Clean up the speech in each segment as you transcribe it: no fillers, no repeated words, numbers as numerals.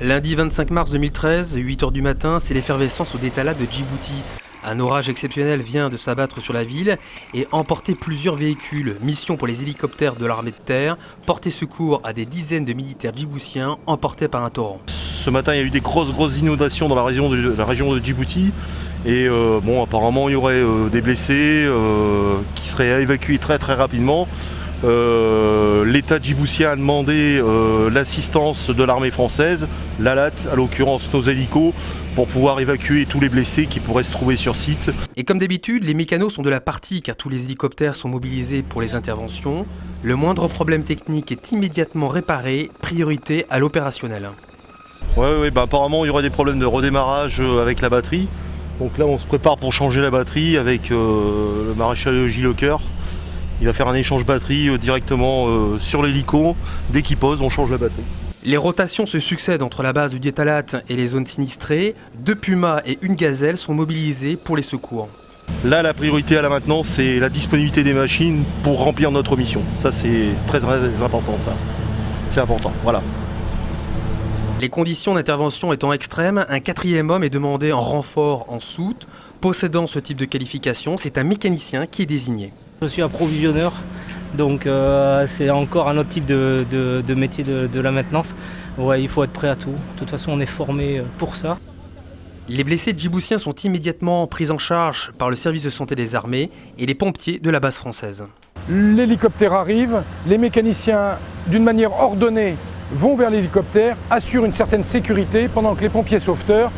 Lundi 25 mars 2013, 8h du matin, c'est l'effervescence au Détalat de Djibouti. Un orage exceptionnel vient de s'abattre sur la ville et emporter plusieurs véhicules. Mission pour les hélicoptères de l'armée de terre, porter secours à des dizaines de militaires djiboutiens emportés par un torrent. Ce matin, il y a eu des grosses inondations dans la région de Djibouti. Et apparemment, il y aurait des blessés qui seraient évacués très rapidement. L'État djiboutien a demandé l'assistance de l'armée française, l'ALAT, à l'occurrence nos hélicos, pour pouvoir évacuer tous les blessés qui pourraient se trouver sur site. Et comme d'habitude, les mécanos sont de la partie car tous les hélicoptères sont mobilisés pour les interventions. Le moindre problème technique est immédiatement réparé, priorité à l'opérationnel. Apparemment il y aurait des problèmes de redémarrage avec la batterie. Donc là on se prépare pour changer la batterie avec le maréchal Gilles Lecœur. Il va faire un échange batterie directement sur l'hélico. Dès qu'il pose, on change la batterie. Les rotations se succèdent entre la base du Détalat et les zones sinistrées. 2 Pumas et une Gazelle sont mobilisés pour les secours. Là, la priorité à la maintenant, c'est la disponibilité des machines pour remplir notre mission. Ça, c'est très important, ça. C'est important, voilà. Les conditions d'intervention étant extrêmes, un 4e homme est demandé en renfort en soute. Possédant ce type de qualification, c'est un mécanicien qui est désigné. Je suis approvisionneur, donc c'est encore un autre type de métier de la maintenance. Ouais, il faut être prêt à tout. De toute façon, on est formé pour ça. Les blessés djiboutiens sont immédiatement pris en charge par le service de santé des armées et les pompiers de la base française. L'hélicoptère arrive, les mécaniciens, d'une manière ordonnée, vont vers l'hélicoptère, assurent une certaine sécurité pendant que les pompiers sauveteurs,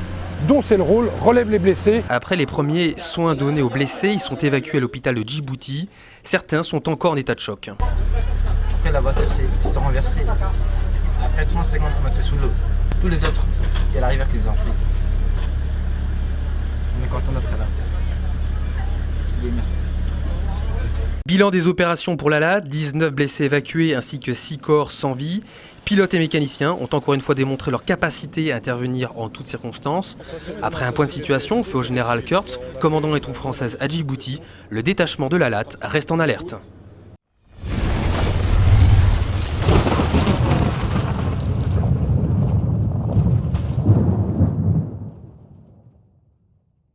dont c'est le rôle, relèvent les blessés. Après les premiers soins donnés aux blessés, ils sont évacués à l'hôpital de Djibouti. Certains sont encore en état de choc. Après la voiture s'est renversée. Après 30 secondes, on était sous l'eau. Tous les autres, il y a la rivière qui les a pris. On est content d'être là. Merci. Bilan des opérations pour l'ALAT, 19 blessés évacués ainsi que 6 corps sans vie. Pilotes et mécaniciens ont encore une fois démontré leur capacité à intervenir en toutes circonstances. Après un point de situation fait au général Kurtz, commandant les troupes françaises à Djibouti, le détachement de l'ALAT reste en alerte.